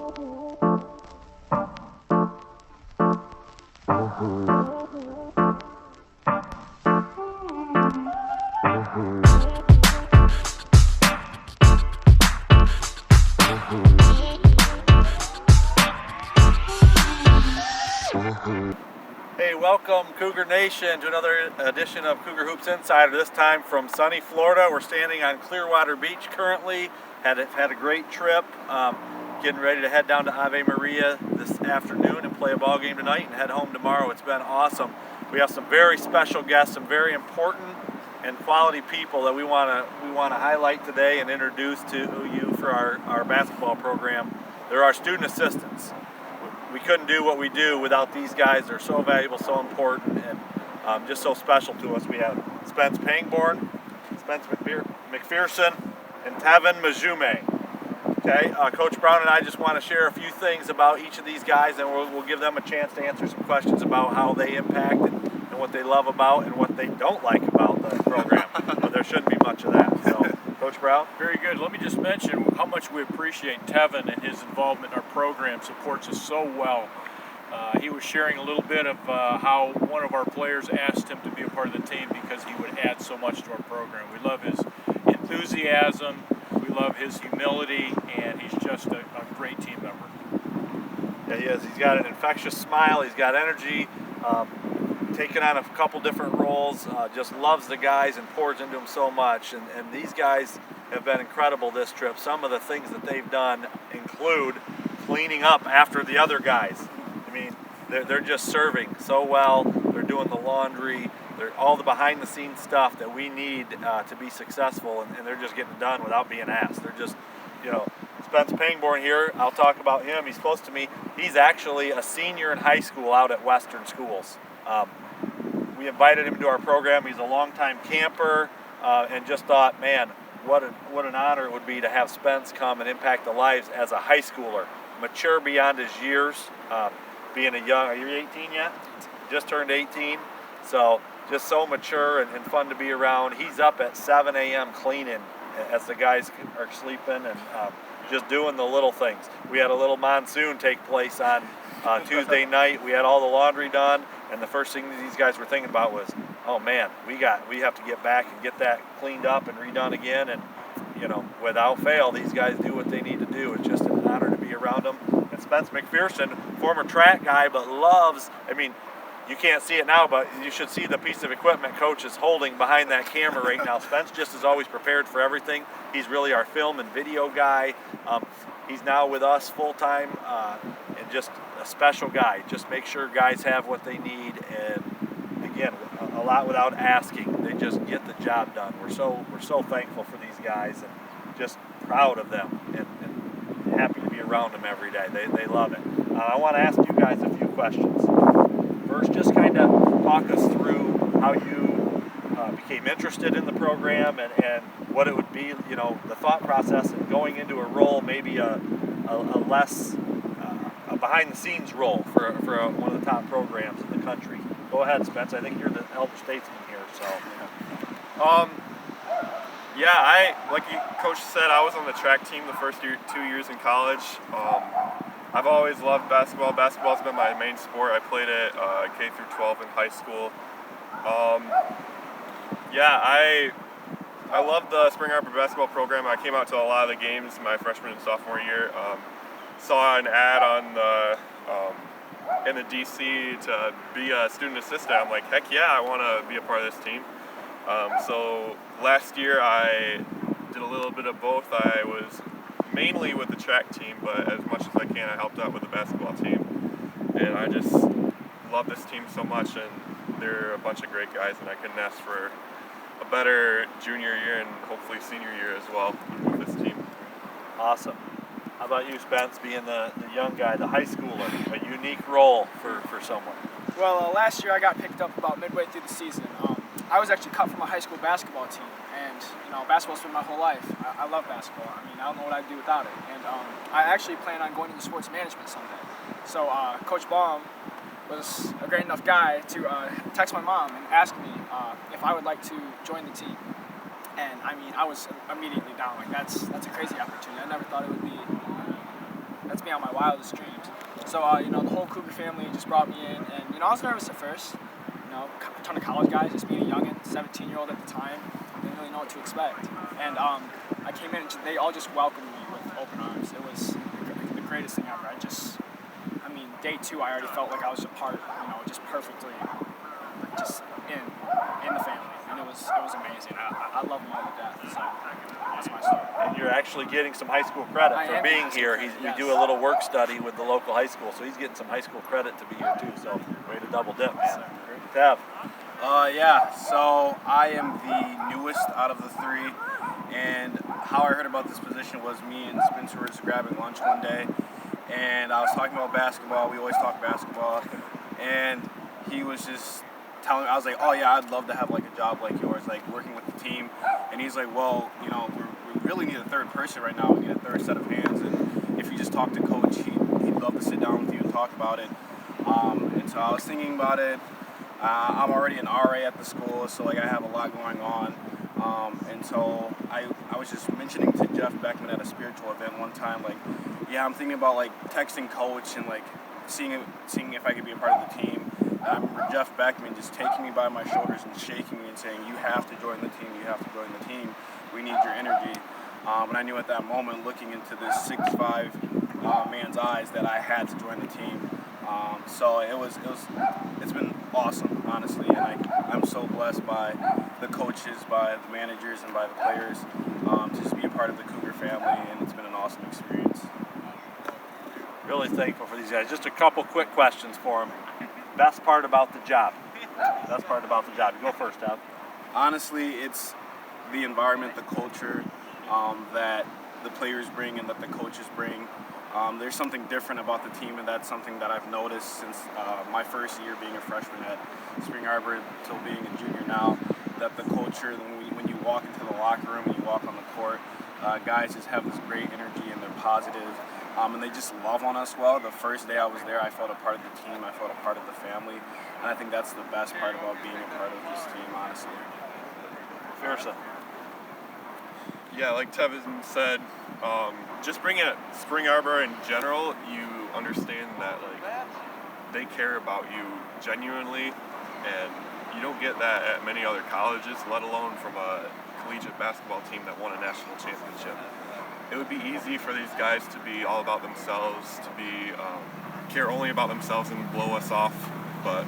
Hey, welcome Cougar Nation to another edition of Cougar Hoops Insider, this time from sunny Florida. We're standing on Clearwater Beach currently. Had a great trip. Getting ready to head down to Ave Maria this afternoon and play a ball game tonight and head home tomorrow. It's been awesome. We have some very special guests, some very important and quality people that we want to highlight today and introduce to you for our basketball program. They're our student assistants. We couldn't do what we do without these guys. They're so valuable, so important, and just so special to us. We have Spence Pangborn, Spence McPherson, and Tevin Majume. Okay, Coach Brown and I just want to share a few things about each of these guys, and we'll give them a chance to answer some questions about how they impact and what they love about and what they don't like about the program. But there shouldn't be much of that. So, Coach Brown? Very good. Let me just mention how much we appreciate Tevin and his involvement in our program. Supports us so well. He was sharing a little bit of how one of our players asked him to be a part of the team because he would add so much to our program. We love his enthusiasm, we love his humility, and he's just a great team member. Yeah, he is. He's got an infectious smile, he's got energy, taken on a couple different roles, just loves the guys and pours into them so much. And these guys have been incredible this trip. Some of the things that they've done include cleaning up after the other guys. I mean, they're just serving so well. They're doing the laundry. They're all the behind-the-scenes stuff that we need to be successful, and they're just getting done without being asked. They're just, Spence Pangborn here, I'll talk about him. He's close to me. He's actually a senior in high school out at Western Schools. We invited him to our program. He's a longtime camper, and just thought, man, what an honor it would be to have Spence come and impact the lives as a high schooler, mature beyond his years, being a young. Are you 18 yet? Just turned 18, so just so mature and fun to be around. He's up at 7 a.m. cleaning as the guys are sleeping and just doing the little things. We had a little monsoon take place on Tuesday night. We had all the laundry done, and the first thing these guys were thinking about was, oh man, we have to get back and get that cleaned up and redone again. And without fail, these guys do what they need to do. It's just an honor to be around them. And Spence McPherson, former track guy, but loves. I mean, you can't see it now, but you should see the piece of equipment Coach is holding behind that camera right now. Spence just is always prepared for everything. He's really our film and video guy. He's now with us full-time and just a special guy. Just make sure guys have what they need, and again, a lot without asking. They just get the job done. We're so thankful for these guys and just proud of them and happy to be around them every day. They love it. I want to ask you guys a few questions. First, just kind of talk us through how you became interested in the program and what it would be, the thought process and going into a role, maybe a less a behind-the-scenes role for one of the top programs in the country. Go ahead, Spence. I think you're the elder statesman here. So, yeah, like Coach said, I was on the track team the first 2 years in college. I've always loved basketball. Basketball's been my main sport. I played it K through 12 in high school. I love the Spring Arbor basketball program. I came out to a lot of the games my freshman and sophomore year. Saw an ad on in the DC to be a student assistant. I'm like, heck yeah, I want to be a part of this team. So last year I did a little bit of both. I was mainly with the track team, but as much as I can, I helped out with the basketball team. And I just love this team so much, and they're a bunch of great guys, and I couldn't ask for a better junior year and hopefully senior year as well with this team. Awesome. How about you, Spence, being the young guy, the high schooler, a unique role for someone? Well, last year I got picked up about midway through the season. I was actually cut from a high school basketball team, and basketball's been my whole life. I love basketball. I mean, I don't know what I'd do without it. And I actually plan on going into sports management someday. So Coach Baum was a great enough guy to text my mom and ask me if I would like to join the team. And I mean, I was immediately down. Like that's a crazy opportunity. I never thought it would be. That's me out my wildest dreams. So, you know, the whole Cougar family just brought me in, and, you know, I was nervous at first. You know, a ton of college guys, just being a youngin', 17-year-old at the time, didn't really know what to expect. And I came in, and they all just welcomed me with open arms. It was the greatest thing ever. I mean, day 2, I already felt like I was a part, you know, just perfectly, just in the family, and it was amazing. I love them all to death. So that's my story. And you're actually getting some high school credit for being here. We do a little work study with the local high school, so he's getting some high school credit to be here too. So way to double dip, man. Tev. Yeah, so I am the newest out of the 3, and how I heard about this position was me and Spencer were just grabbing lunch one day, and I was talking about basketball. We always talk basketball, and he was just telling me, I was like, oh yeah, I'd love to have like a job like yours, like working with the team. And he's like, well, you know, we really need a third person right now. We need a third set of hands, and if you just talk to coach, he'd love to sit down with you and talk about it. And so I was thinking about it. I'm already an RA at the school, so like I have a lot going on. And so I was just mentioning to Jeff Beckman at a spiritual event one time, like, yeah, I'm thinking about like texting coach and like seeing if I could be a part of the team. And I remember Jeff Beckman just taking me by my shoulders and shaking me and saying, you have to join the team, you have to join the team. We need your energy. And I knew at that moment, looking into this 6'5" man's eyes, that I had to join the team. So it's been awesome, honestly, and I'm so blessed by the coaches, by the managers, and by the players to just be a part of the Cougar family, and it's been an awesome experience. Really thankful for these guys. Just a couple quick questions for them. Best part about the job? Best part about the job? You go first, Tev. Honestly, it's the environment, the culture that the players bring and that the coaches bring. There's something different about the team, and that's something that I've noticed since my first year being a freshman at Spring Arbor till being a junior now, that the culture, when you walk into the locker room and you walk on the court, guys just have this great energy and they're positive, and they just love on us well. The first day I was there, I felt a part of the team, I felt a part of the family, and I think that's the best part about being a part of this team, honestly. Fiersa. Yeah, like Tevin said, just bringing it Spring Arbor in general, you understand that like they care about you genuinely, and you don't get that at many other colleges, let alone from a collegiate basketball team that won a national championship. It would be easy for these guys to be all about themselves, to be care only about themselves and blow us off, but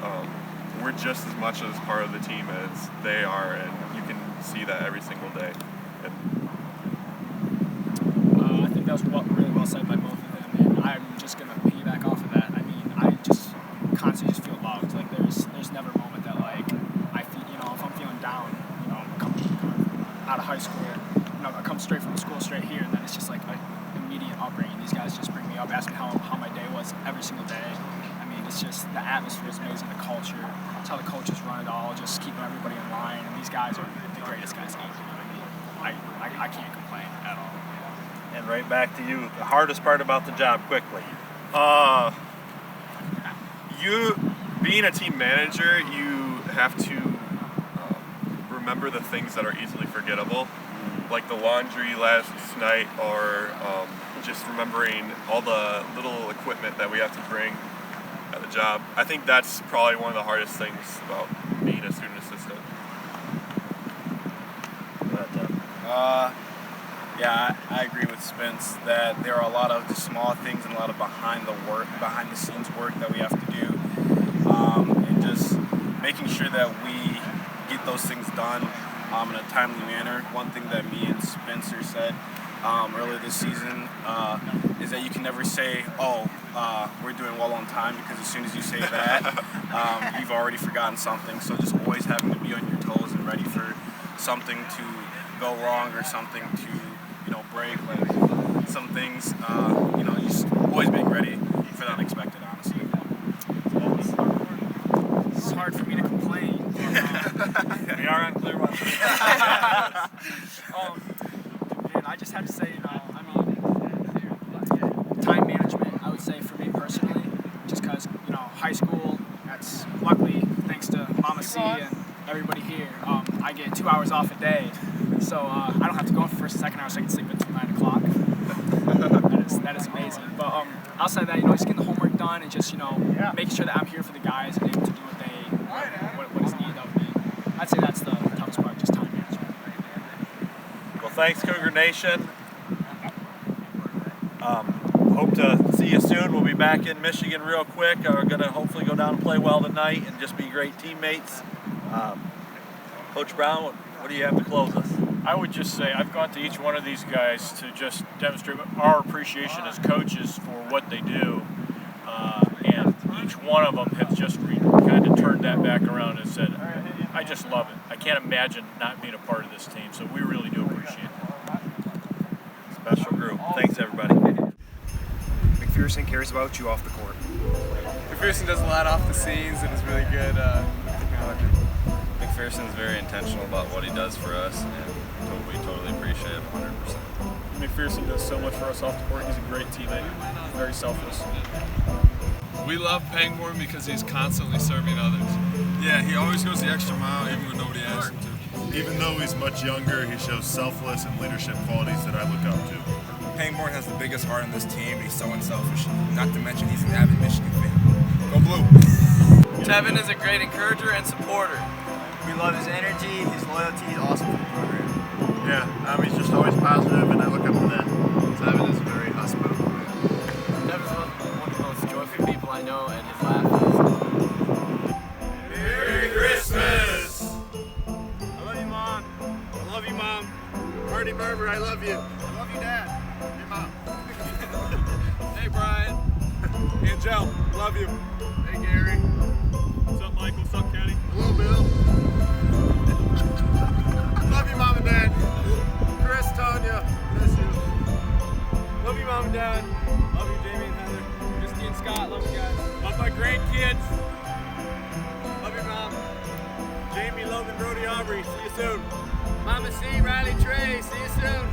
we're just as much as part of the team as they are, and you can see that every single day. I think that was really well said by both of them, and I'm just gonna piggyback off of that. I mean, I just constantly just feel loved. Like there's never a moment that like I feel, you know, if I'm feeling down, you know, coming out of high school, you know, I come straight from the school straight here, and then it's just like an immediate upbringing. These guys just bring me up, ask me how my day was every single day. I mean, it's just the atmosphere is amazing, the culture, it's how the coaches run it all, just keeping everybody in line, and these guys are the greatest guys ever. I mean, I can't complain at all. And right back to you. The hardest part about the job, quickly. You being a team manager, you have to remember the things that are easily forgettable, like the laundry last night, or just remembering all the little equipment that we have to bring at the job. I think that's probably one of the hardest things about being a student assistant. Yeah, I agree with Spence that there are a lot of just small things and a lot of behind the scenes work that we have to do, and just making sure that we get those things done in a timely manner. One thing that me and Spencer said earlier this season is that you can never say, we're doing well on time, because as soon as you say that, you've already forgotten something. So just always having to be on your toes and ready for something to go wrong or something to, you know, break, like some things, you know, just always being ready for the unexpected, honestly. It's hard for me to complain. We are on clear one. Man, I just have to say, you know, I mean, time management, I would say for me personally, just because, you know, high school, that's luckily thanks to Mama C and everybody here, I get 2 hours off a day. So I don't have to go in for first and second hour, so I can sleep until 9 o'clock. That is amazing. But outside of that, just getting the homework done and just, making sure that I'm here for the guys and able to do what is needed of me. I'd say that's the toughest part, just time management. Well, thanks, Cougar Nation. Hope to see you soon. We'll be back in Michigan real quick. We're going to hopefully go down and play well tonight and just be great teammates. Coach Brown, what do you have to close us? I would just say I've gone to each one of these guys to just demonstrate our appreciation as coaches for what they do, and each one of them has just kind of turned that back around and said, I just love it. I can't imagine not being a part of this team, so we really do appreciate it. Special group. Thanks, everybody. McPherson cares about you off the court. McPherson does a lot off the scenes and is really good technology. McPherson is very intentional about what he does for us, and we totally appreciate him 100%. McPherson does so much for us off the court. He's a great teammate, very selfless. We love Pangborn because he's constantly serving others. Yeah, he always goes the extra mile even when nobody asks him to. Even though he's much younger, he shows selfless and leadership qualities that I look up to. Pangborn has the biggest heart on this team. He's so unselfish. Not to mention he's an avid Michigan fan. Go Blue! Tevin is a great encourager and supporter. We love his energy, his loyalty. He's awesome for the program. Yeah, he's just always positive, and I look up to that. Tevin is very hospitable. Tevin's one of the most joyful people I know, and his laugh is... Merry Christmas! I love you, Mom. I love you, Mom. Marty Barber, I love you. I love you, Dad. Hey, Mom. Hey, Brian. Angel, love you. Hey, Gary. What's up, Michael? What's up, Kenny? Hello, Bill. Love you, Mom and Dad. Chris, Tanya, miss you. Love you, Mom and Dad. Love you, Jamie and Heather. Christy and Scott, love you guys. Love my grandkids. Love you, Mom. Jamie, Logan, Brody, Aubrey. See you soon. Mama C, Riley, Trey, see you soon.